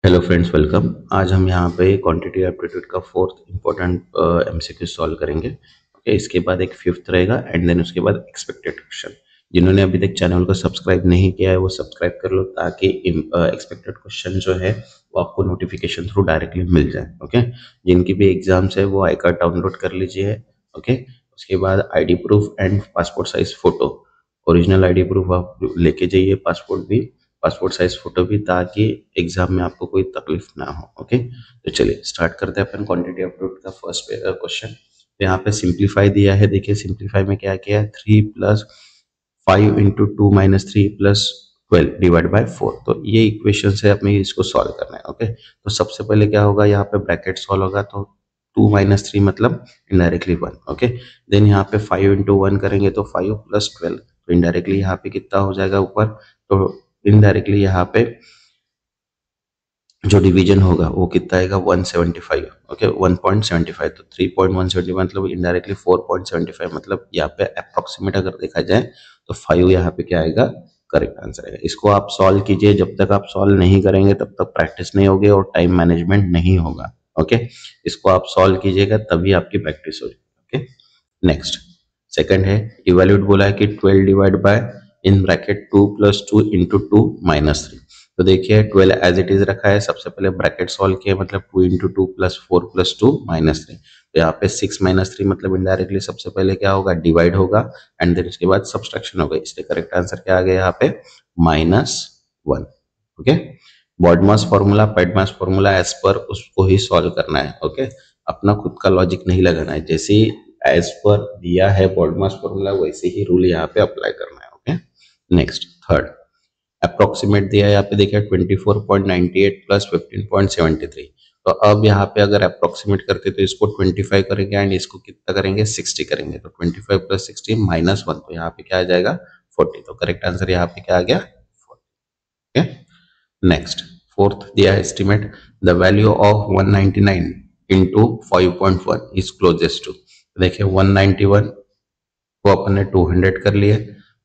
Hello friends, welcome. आज हम यहाँ पे क्वांटिटी एप्टीट्यूड का फोर्थ इम्पोर्टेंट एमसीक्यू सॉल्व करेंगे। ओके, इसके बाद एक फिफ्थ रहेगा एंड देन उसके बाद एक्सपेक्टेड क्वेश्चन। जिन्होंने अभी तक चैनल को सब्सक्राइब नहीं किया है वो सब्सक्राइब कर लो ताकि एक्सपेक्टेड क्वेश्चन जो है वो आपको नोटिफिकेशन थ्रू डायरेक्टली मिल जाए। ओके, जिनकी भी एग्जाम्स है वो आई कार्ड डाउनलोड कर लीजिए। ओके, उसके बाद ID proof and passport size photo, original ID proof आप लेके जाइए, पासपोर्ट साइज फोटो भी, ताकि एग्जाम में आपको कोई तकलीफ ना हो। ओके, तो चलिए स्टार्ट करते हैं अपन क्वांटिटी एप्टीट्यूड का फर्स्ट क्वेश्चन। तो यहाँ पे सिंप्लीफाई दिया है, देखिए सिंप्लीफाई में क्या किया है, 3+5 × 2 - 3 + 12 डिवाइड बाय 4। तो ये इक्वेशन से हमें इसको सॉल्व करना है। ओके, तो सबसे पहले क्या होगा, यहाँ पे ब्रैकेट सॉल्व होगा तो 2 - 3 मतलब इनडायरेक्टली 1। ओके, देन यहाँ पे 5 × 1 करेंगे तो 5 + 12, तो इनडायरेक्टली यहाँ पे कितना हो जाएगा ऊपर, तो इनडायरेक्टली यहाँ पे जो डिवीजन होगा वो कितना आएगा, 175। ओके, 1.75, तो 3.175 मतलब इनडायरेक्टली 4.75, मतलब यहाँ पे अप्रोक्सीमेट अगर देखा जाए तो 5 यहाँ पे क्या आएगा, करेक्ट आंसर आएगा। इसको आप सॉल्व कीजिए, जब तक आप सॉल्व नहीं करेंगे तब तक प्रैक्टिस नहीं होगी और टाइम मैनेजमेंट नहीं होगा। ओके, इसको आप सॉल्व कीजिएगा तभी आपकी प्रैक्टिस होगी। ओके, नेक्स्ट सेकंड है, इवैल्यूएट बोला है कि 12 डिवाइड बाय इन ब्रैकेट 2 + 2 × 2 - 3। तो देखिए 12 एज इट इज रखा है, सबसे पहले ब्रैकेट सॉल्व किया, मतलब 2 × 2 + 4 + 2 - 3। तो यहाँ पे 6 - 3 मतलब इनडायरेक्टली सबसे पहले क्या होगा, डिवाइड होगा एंड देन उसके बाद सब्सट्रैक्शन होगा, इसलिए करेक्ट आंसर क्या आ गया यहाँ पे, -1। ओके, बॉडमास फॉर्मूला, पैडमास फॉर्मूला एज पर उसको ही सॉल्व करना है। ओके, अपना खुद का लॉजिक नहीं लगाना है, जैसे ही एज पर दिया है बॉडमास फॉर्मूला वैसे ही रूल यहाँ पे अप्लाई करना है। ओके, नेक्स्ट थर्ड, अप्रोक्सीमेट दिया है यहाँ पे, देखिए 24.98 + 15.73। तो अब यहाँ पे अगर अप्रोक्सीमेट करते तो इसको 25 करेंगे एंड इसको कितना करेंगे, 60 करेंगे, तो 25 + 60 -1, तो यहाँ पे क्या आ जाएगा, 40। तो करेक्ट आंसर यहाँ पे क्या आ गया, 40। ओके, नेक्स्ट फोर्थ दिया है estimate, the value of 199 × 5.1 is closest to. देखिए 191 को अपन ने 200 कर लिया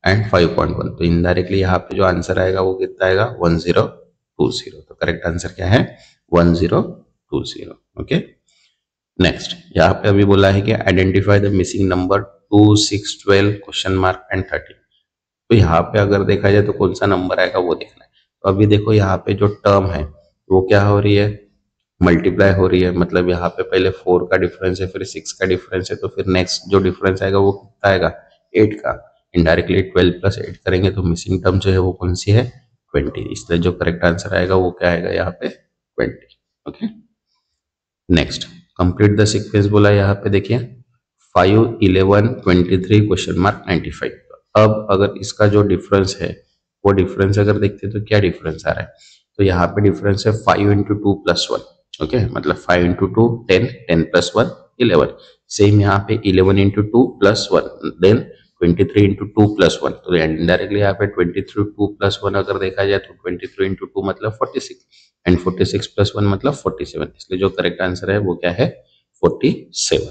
एंड 5.1, तो इनडायरेक्टली यहाँ पे जो आंसर आएगा वो कितना आएगा, 1020। तो करेक्ट आंसर क्या है, 1020। ओके, नेक्स्ट यहाँ पे अभी बोला है कि identify the missing number 2, 6, 12 question mark and 13। तो यहाँ पे अगर देखा जाए तो कौन सा नंबर आएगा वो देखना है। तो अभी देखो यहाँ पे जो टर्म है वो क्या हो रही है, मल्टीप्लाई हो रही है, मतलब यहाँ पे पहले 4 का डिफरेंस है, फिर 6 का डिफरेंस है, तो फिर नेक्स्ट जो डिफरेंस आएगा वो कितना आएगा, 8 का। इनडायरेक्टली 12 + 8 करेंगे तो मिसिंग टर्म जो है वो कौन सी है, 20। इसलिए जो करेक्ट आंसर आएगा वो क्या आएगा यहाँ पे, 20। Okay, next complete the sequence बोला है यहाँ पे, देखिए 5, 11, 23 क्वेश्चन मार्क 95। अब अगर इसका जो डिफरेंस है वो डिफरेंस अगर देखते हैं तो क्या डिफरेंस आ रहा है, तो यहाँ पे डिफरेंस है 5 × 2 + 1। ओके, मतलब 5 × 2 10, 10 + 1 11। सेम यहाँ पे 11 × 2 + 1, देन 23 × 2 + 1, तो इनडायरेक्टली यहाँ पे 23 2 + 1 अगर देखा जाए तो 23 × 2 मतलब 46 एंड 46 + 1 मतलब 47, इसलिए जो करेक्ट आंसर है वो क्या है, 47।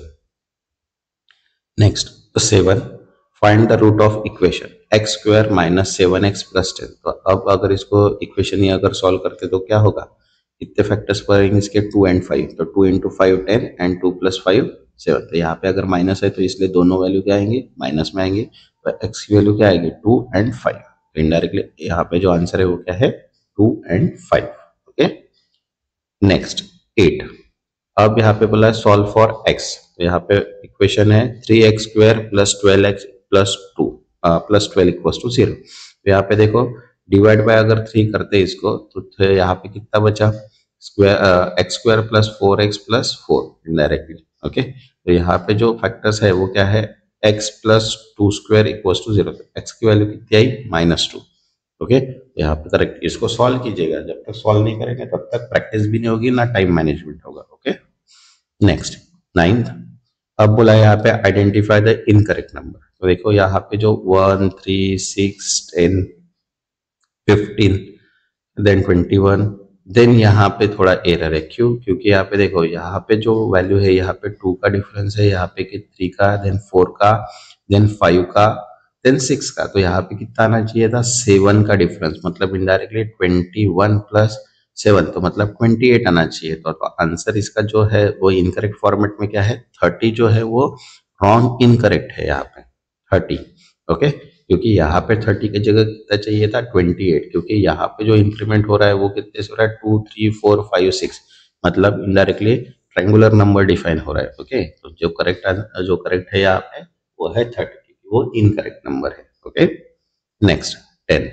Next 7, find the root of equation x² - 7x + 10। तो अब अगर इसको इक्वेशन ही अगर सॉल्व करते तो क्या होगा, कितने फैक्टर्स पड़ेंगे इसके, 2 और 5, तो 2 × 5 10 एंड 2 + 5 7। तो यहाँ पे अगर माइनस है तो इसलिए दोनों वैल्यू क्या आएंगे, माइनस में आएंगे, तो x की वैल्यू क्या आएगी, 2 और 5। तो इनडायरेक्टली यहाँ पे जो आंसर है वो क्या है, 2 और 5। ओके, नेक्स्ट 8, अब यहाँ पे बोला है सॉल्व फॉर x। तो यहाँ पे इक्वेशन है 3x² + 12x + 2 + 12 = 0। तो यहाँ पे देखो डिवाइड बाय अगर 3 करते हैं इसको तो यहाँ पे कितना बचा, x² + 4x + 4 इनडायरेक्टली। ओके, तो यहाँ पे जो फैक्टर्स है वो क्या है, x + 2² = 0। x की वैल्यू कितनी आई, -2। ओके, यहाँ पे करेक्ट, इसको सॉल्व कीजिएगा, जब तक सॉल्व नहीं करेंगे तब तक प्रैक्टिस भी नहीं होगी ना टाइम मैनेजमेंट होगा। ओके, नेक्स्ट 9th, अब बोला है यहाँ पे आइडेंटिफाई द इनकरेक्ट नंबर। तो देखो यहाँ पे जो 1, 3, 6, 10, 15 देन 21, देन यहाँ पे थोड़ा एरर है, क्यों, क्योंकि यहाँ पे देखो यहाँ पे जो वैल्यू है यहाँ पे 2 का डिफरेंस है, यहाँ पे कि 3 का, देन 4 का, देन 5 का, देन 6 का। तो यहाँ पे कितना आना चाहिए था, 7 का डिफरेंस, मतलब इनडायरेक्टली 21 + 7, तो मतलब 28 आना चाहिए। तो आंसर इसका जो है वो इनकरेक्ट फॉर्मेट में क्या है, 30 जो है वो रॉन्ग इनकरेक्ट है यहाँ पे 30। ओके, क्योंकि यहाँ पे 30 की जगह कितना चाहिए था 28, क्योंकि यहाँ पे जो इंक्रीमेंट हो रहा है वो कितने से हो रहा है 2 3 4 5 6, मतलब इनडायरेक्टली ट्रायंगुलर नंबर डिफाइन हो रहा है। ओके, तो जो करेक्ट है यहाँ पे वो है 30, क्योंकि वो इनकरेक्ट नंबर है। Okay, next 10,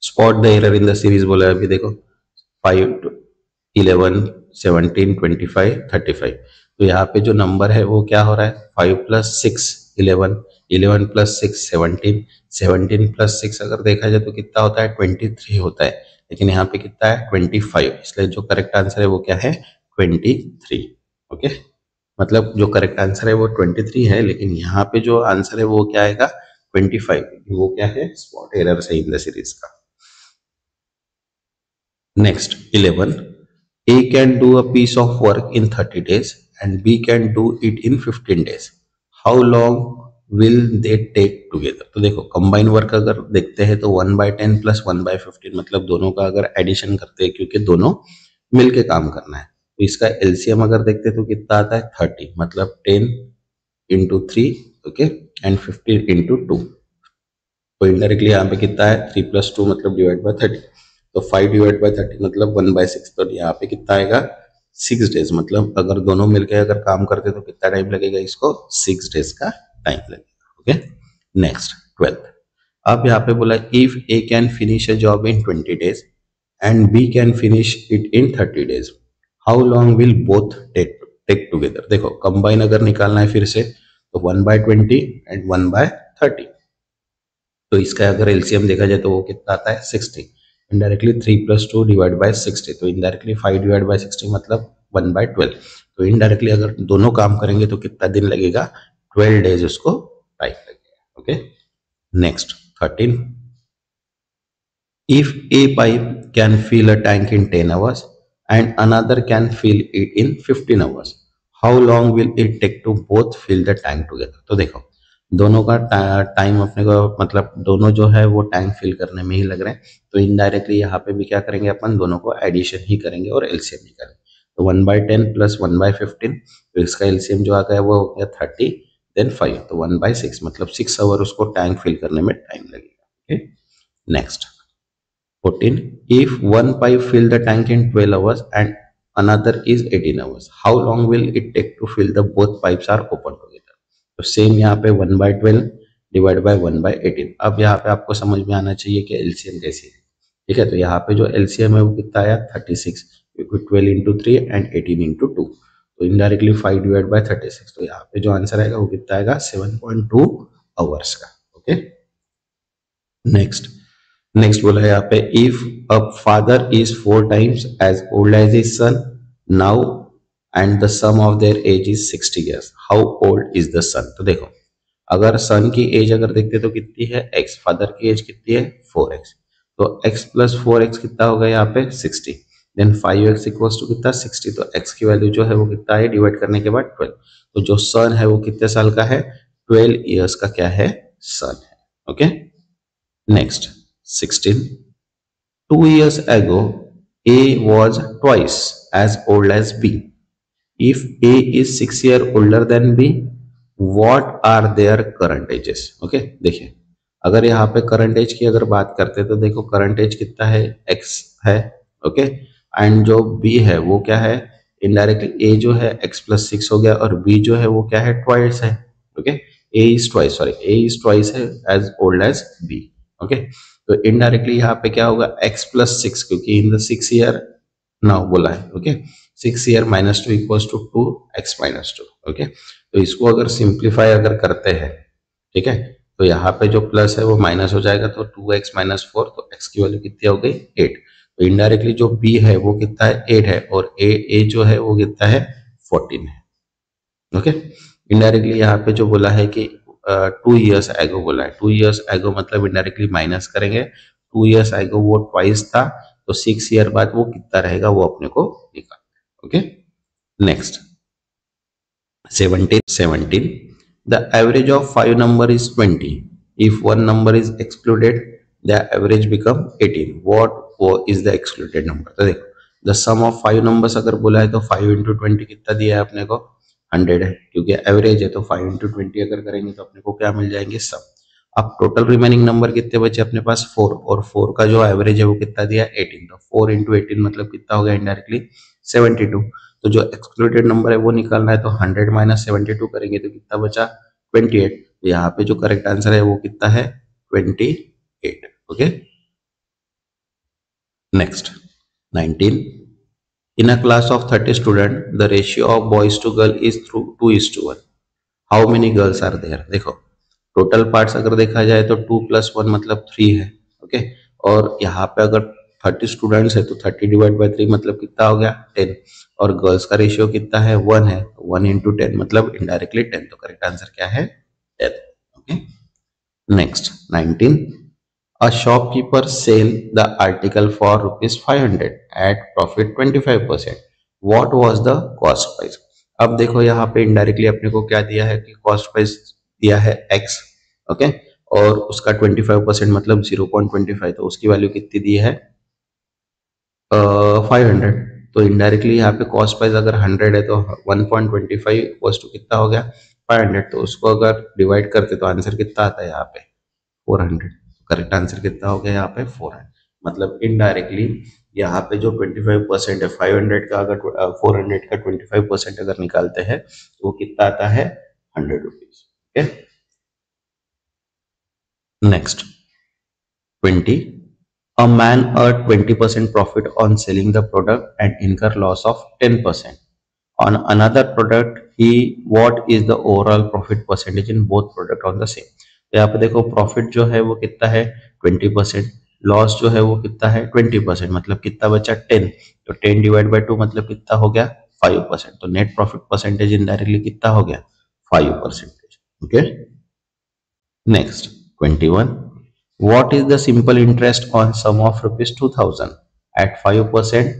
spot the error in the series बोला है। अभी देखो 5 11 17 25 35, तो यहाँ पे जो नंबर है वो क्या हो रहा है 5 + 6 11, 11 + 6 17, 17 + 6 अगर देखा जाए तो कितना होता है 23 होता है, लेकिन यहाँ पे कितना है 25, इसलिए जो करेक्ट आंसर है वो क्या है 23। ओके, मतलब जो करेक्ट आंसर है वो 23 है, लेकिन यहाँ पे जो आंसर है वो क्या आएगा 25, वो क्या है स्पॉट एरर से इन द सीरीज का। Next, 11. A can do a piece of work in 30 days and B can do it in 15 days. How long will they take together? तो देखो कंबाइन वर्क अगर देखते हैं तो 1/10 + 1/15, मतलब दोनों का अगर एडिशन करते हैं क्योंकि दोनों मिलके काम करना है, तो इसका एलसीएम अगर देखते हैं तो कितना आता है 30, मतलब 10 × 3, ओके, एंड 15 × 2, तो इनडायरेक्टली यहाँ पे कितना है 3 + 2 मतलब डिवाइड बाय 30, तो 5 डिवाइड बाय 30 मतलब 1/6, तो यहाँ पे कितना आएगा 6 डेज, मतलब अगर दोनों मिलकर अगर काम करते तो कितना टाइम लगेगा, इसको 6 डेज का टाइम लगेगा। ओके, नेक्स्ट 12, अब यहाँ पे बोला if A can finish a job in 20 days and B can finish it in 30 days, how long will both take together. देखो कंबाइन अगर निकालना है फिर से तो 1/20 एंड 1/30, तो इसका अगर एलसीएम देखा जाए तो वो कितना आता है 60, इनडायरेक्टली 3 + 2 डिवाइड बाय 60, तो इनडायरेक्टली 5 डिवाइड बाय 60 मतलब 1/12, तो इनडायरेक्टली अगर दोनों काम करेंगे तो कितना दिन लगेगा 12 डेज उसको टाइम लगेगा। Okay, next 13, if a pipe can fill a tank in 10 hours and another can fill it in 15 hours, how long will it take to both fill the tank together? तो देखो दोनों का time अपने को मतलब दोनों जो है वो टैंक फिल करने में ही लग रहे हैं, तो इनडायरेक्टली यहाँ पे भी क्या करेंगे अपन दोनों को एडिशन ही करेंगे और एलसीएम ही करेंगे, तो 1/10 + 1/15, तो इसका एलसीएम जो आ गया वो हो गया 30, देन 5, तो 1/6 मतलब 6 आवर उसको टैंक फिल करने में टाइम लगेगा। Okay, next 14, if one pipe fill the tank in 12 hours and another is 18 hours, how long will it take to fill the both pipes are open together? तो same यहाँ पे 1/12 divide by 1/18, अब यहाँ पे आपको समझ में आना चाहिए कि एलसीएम कैसी है। ठीक है, तो यहाँ पे जो एलसीएम है वो कितना आया 36, क्योंकि 12 × 3 एंड 18 × 2, तो इनडायरेक्टली 5 डिवाइड बाय 36, तो यहाँ पे जो आंसर आएगा वो कितना आएगा 7.2 आवर्स का। ओके, नेक्स्ट बोला है यहाँ पे if a father is 4 times as old as his son now and the sum of their age is 60 years, how old is the son. तो देखो अगर सन की एज अगर देखते तो कितनी है x, फादर की एज कितनी है 4x, तो x + 4x कितना होगा यहाँ पे 60, देन 5x = कितना 60, तो x की वैल्यू जो है वो कितना है डिवाइड करने के बाद 12, तो जो सन है वो कितने साल का है 12 इयर्स का क्या है सन है। Okay, next 16, 2 years ago, A was twice as old as B. If A is 6 years older than B, what are their current ages? Okay, देखिए अगर यहाँ पे करंट एज की अगर बात करते हैं तो देखो करंट एज कितना है x है, ओके, एंड जो B है वो क्या है इनडायरेक्टली A जो है x + 6 हो गया और B जो है वो क्या है ट्वाइस है। ओके, A is twice है as old as B। Okay, तो इनडायरेक्टली यहाँ पे क्या होगा x + 6, क्योंकि इन द 6 ईयर नाउ बोला है। Okay, 6 year -2 = 2x - 2। ओके, तो इसको अगर सिंप्लीफाई अगर करते हैं, ठीक है, तो यहाँ पे जो प्लस है वो माइनस हो जाएगा, तो 2x - 4, तो x की वैल्यू कितनी हो गई 8, तो इनडायरेक्टली जो b है वो कितना है 8 है और a जो है वो कितना है 14 है। ओके, इनडायरेक्टली यहाँ पे जो बोला है कि 2 years एगो बोला है, 2 years एगो मतलब इनडायरेक्टली माइनस करेंगे, 2 years एगो वो ट्वाइस था, तो 6 ईयर बाद वो कितना रहेगा वो अपने को निकालना। Okay, next 17, the average of 5 number is 20, if one number is excluded the average become 18, what वो इज द एक्सक्लूडेड नंबर। तो देखो द सम ऑफ 5 नंबर्स अगर बोला है तो 5 इंटू 20 कितना दिया है अपने को 100 है, क्योंकि एवरेज है तो 5 इंटू 20 अगर करेंगे तो अपने को क्या मिल जाएंगे सम। अब टोटल रिमेनिंग नंबर कितने बचे अपने पास 4, और 4 का जो एवरेज है वो कितना दिया है 18, तो 4 इंटू 18 मतलब कितना हो गया इनडायरेक्टली 72। तो जो एक्सक्लूडेड नंबर है वो निकालना है तो 100 माइनस 72 करेंगे तो कितना बचा 28। तो यहाँ पे जो करेक्ट आंसर है वो कितना है 28। Okay next 19, in a class of 30 students the ratio of boys to girl is through 2:1, how many girls are there। देखो टोटल पार्ट्स अगर देखा जाए तो 2 + 1 मतलब 3 है। ओके और यहाँ पे अगर 30 स्टूडेंट्स है तो 30 डिवाइड बाय 3 मतलब कितना हो गया 10, और गर्ल्स का रेशियो कितना है 1 है, 1 इंटू 10 मतलब इनडायरेक्टली 10, तो करेक्ट आंसर क्या है 10। Okay next 19, a shopkeeper sell the article for rupees 500 at profit 25%, what was the cost price। अब देखो यहाँ पे इनडायरेक्टली अपने को क्या दिया है कि कॉस्ट प्राइस दिया है x। ओके और उसका 25% मतलब 0.25, तो उसकी वैल्यू कितनी दी है 500। तो इनडायरेक्टली यहाँ पे कॉस्ट प्राइस अगर 100 है तो 1.25 वॉज टू कितना हो गया 500, तो उसको अगर डिवाइड करते तो आंसर कितना आता है यहाँ पे 400। करेक्ट आंसर कितना हो गया यहाँ पे 400, मतलब इनडायरेक्टली यहाँ पे जो 25% है 500 का अगर 400 का 25% अगर निकालते हैं तो वो कितना आता है 100 rupees. Okay next 20, a man earned 20% profit on selling the product and incur loss of 10% on another product, he what is the overall profit percentage in both product on the same। तो यहाँ पे देखो profit जो है वो कितना है 20%, loss जो है वो कितना है 20%, मतलब कितना बचा 10, तो 10 डिवाइड बाय 2 मतलब कितना हो गया 5%, तो नेट प्रॉफिट परसेंटेज इनडायरेक्टली कितना हो गया 5%। Okay next 21, what is the simple interest on sum of rupees 2000 at 5%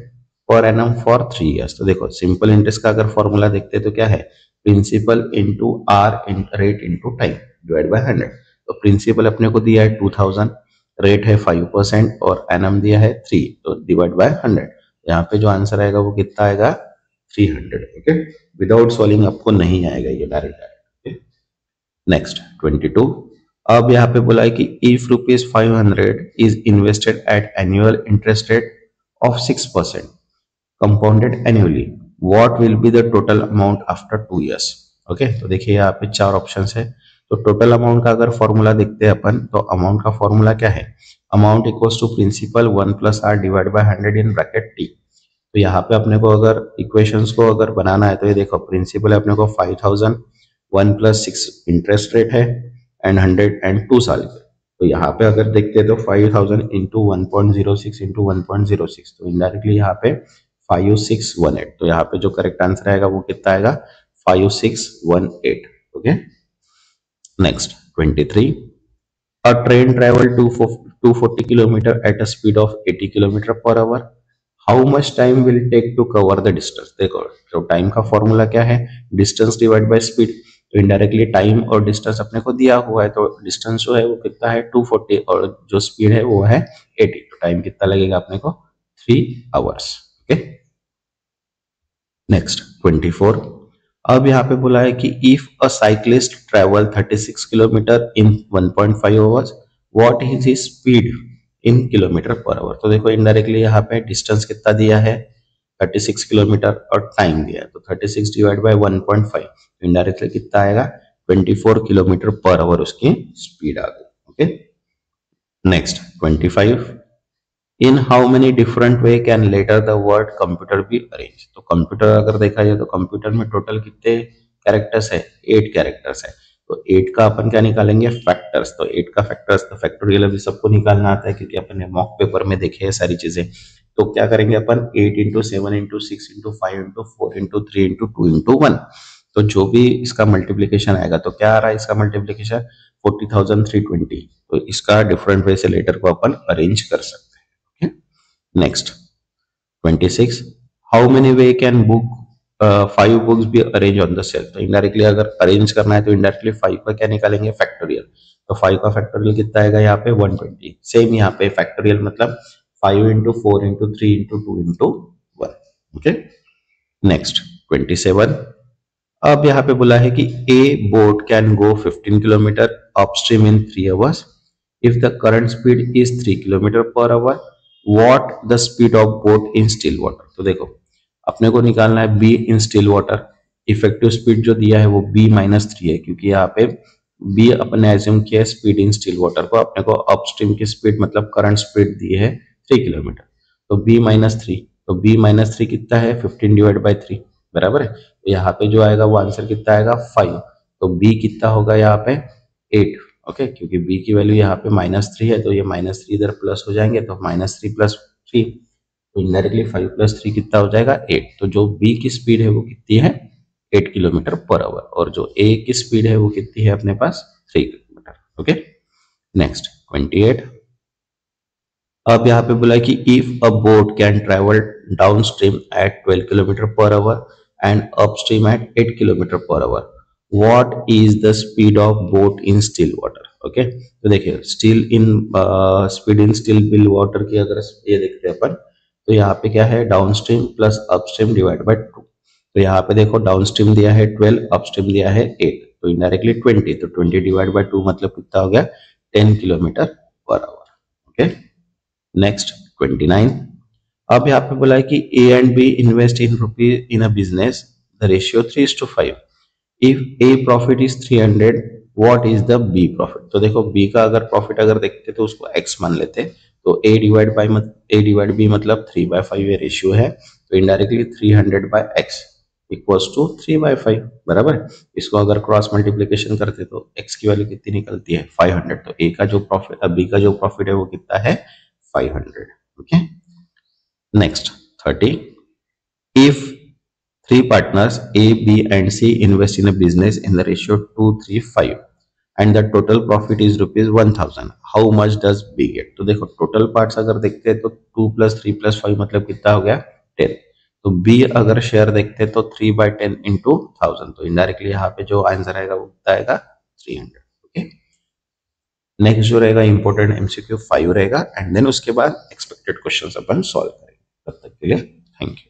per annum for 3 years। तो देखो सिंपल इंटरेस्ट का अगर फॉर्मूला देखते हैं तो क्या है principal into R rate into time divide by 100। तो प्रिंसिपल अपने को दिया है 2000, रेट है 5% और एनम दिया है 3, तो डिवाइड बाय 100। यहाँ पे जो आंसर आएगा वो कितना आएगा 300। ओके विदाउट सॉल्विंग आपको नहीं आएगा ये डायरेक्ट। नेक्स्ट 22, अब यहाँ पे बोला है कि if rupees 500 is invested at annual interest rate of 6% compounded annually, what will be the total amount after 2 years। Okay तो देखिए यहाँ पे 4 ऑप्शन है, तो टोटल अमाउंट का अगर फॉर्मूला देखते हैं अपन तो अमाउंट का फॉर्मूला क्या है amount equals to principal 1 + r divide by 100 in bracket T. तो यहाँ पे अपने को अगर इक्वेशंस को अगर बनाना है तो ये देखो प्रिंसिपल है अपने को 5000, 1 + 6 इंटरेस्ट रेट है एंड 100 एंड 2 साल के। तो यहाँ पे अगर देखते हैं तो 5000 इंटू 1.06 इंटू 1.06, तो इनडायरेक्टली यहाँ पे 5618। तो यहाँ पे जो करेक्ट आंसर आएगा वो कितना आएगा 5618। Okay next 23, a train travel to 240 kilometer at a speed of 80 kilometer per hour, how much time will take to cover the distance। देखो तो टाइम का फॉर्मूला क्या है डिस्टेंस डिवाइड बाय स्पीड, तो इनडायरेक्टली टाइम और distance अपने को दिया हुआ है, तो डिस्टेंस जो है वो कितना है 240 और जो स्पीड है वो है 80, तो टाइम कितना लगेगा अपने को 3 आवर्स। ओके नेक्स्ट 24, अब यहाँ पे बोला है कि if a cyclist travel 36 kilometre in 1.5 hours what is his speed in kilometre per our. तो देखो इनडायरेक्टली यहाँ पे डिस्टेंस कितना दिया है 36 किलोमीटर और टाइम दिया है, तो 36 डिवाइड बाय 1.5 इनडायरेक्टली कितना आएगा 24 किलोमीटर पर आवर उसकी स्पीड आ गई। Okay next 25, in how many different way can later the word computer be arrange. तो कंप्यूटर अगर देखा जाए तो कंप्यूटर में टोटल कितने कैरेक्टर्स है 8 कैरेक्टर्स है, तो 8 का अपन क्या निकालेंगे फैक्टर्स, तो 8 का फैक्टर्स तो फैक्टोरियल अभी सबको निकालना आता है क्योंकि अपन ने मॉक पेपर में देखे हैं सारी चीजें। तो क्या करेंगे अपन 8 into 7 into 6 into 5 into 4 into 3 into 2 into 1, तो जो भी इसका मल्टीप्लीकेशन आएगा तो क्या आ रहा है इसका मल्टीप्लीकेशन 40,320, तो इसका डिफरेंट वे से लेटर को अपन अरेंज कर सकते हैं। Next 26, how many way can book 5 books be arrange on the self. तो इनडायरेक्टली अगर अरेंज करना है तो इनडायरेक्टली 5 का क्या निकालेंगे फैक्टोरियल, तो 5 का फैक्टोरियल कितना आएगा यहाँ पे 120। सेम यहाँ पे फैक्टोरियल मतलब 5 into 4 into 3 into 2 into 1। Okay, next 27। अब यहाँ पे बोला है कि ए boat can go 15 kilometre upstream in 3 hours if the current speed is 3 kilometre per hour, what the speed of boat in still water. तो देखो अपने को निकालना है be in still water. Effective speed जो दिया है वो b-3 है, क्योंकि यहाँ पे बी अपने एज्यूम किया स्पीड इन स्टिल वाटर को, अपने को अपस्ट्रीम की स्पीड मतलब करंट स्पीड दी है 3 किलोमीटर। तो b-3, तो b-3 कितना है 15/3 बराबर है। तो यहाँ पे जो आएगा वो आंसर कितना आएगा 5। तो b कितना होगा यहाँ पे 8। ओके, क्योंकि b की वैल्यू यहाँ पे -3 है, तो ये -3 इधर प्लस हो जाएंगे, तो -3 + 3, तो इनडायरेक्टली 5 + 3 कितना हो जाएगा 8। तो जो b की स्पीड है वो कितनी है 8 किलोमीटर पर आवर, और जो a की स्पीड है वो कितनी है अपने पास 3 किलोमीटर। Okay, next 28। अब यहाँ पे बोला है कि if a boat can travel downstream at 12 kilometre per hour and upstream at 8 kilometre per hour, what is the speed of boat in still water. Okay, तो देखिए still in speed in still bill water की अगर ये देखते हैं अपन, तो यहाँ पे क्या है down stream plus up stream divide by 2। तो यहाँ पे देखो डाउन स्ट्रीम दिया है 12, अप स्ट्रीम दिया है 8, तो इनडायरेक्टली 20, तो 20 डिवाइड बाई 2 मतलब कितना हो गया 10 kilometre per our. Okay, next 29। अब यहाँ पे बोला है कि A and B invest in rupees in a business, the ratio 3:5। If A profit is 300, what is the B profit. तो देखो बी का अगर प्रॉफिट अगर देखते तो उसको एक्स मान लेते, तो ए डिवाइड बी मतलब 3/5 ये रेशियो है, तो इनडायरेक्टली 300/x इक्वल्स टू 3/5 बराबर। इसको अगर क्रॉस मल्टीप्लीकेशन करते तो x की वैल्यू कितनी निकलती है 500, तो ए का जो प्रॉफिट बी का जो प्रॉफिट है वो कितना है 500। Okay, next 30। If three partners A, B and C invest in a business in the ratio 2:3:5 and the total profit is rupees 1000, how much does B get। तो देखो टोटल पार्ट्स अगर देखते हैं तो 2 + 3 + 5 मतलब कितना हो गया 10। तो B अगर शेयर देखते हैं तो 3/10 इंटू 1000, तो इनडायरेक्टली यहाँ पे जो आंसर आएगा वो कितना आएगा 300। ओके, नेक्स्ट जो रहेगा इंपॉर्टेंट MCQ 5 रहेगा, एंड देन उसके बाद एक्सपेक्टेड क्वेश्चंस अपन सॉल्व करेंगे। तब तक के लिए थैंक यू।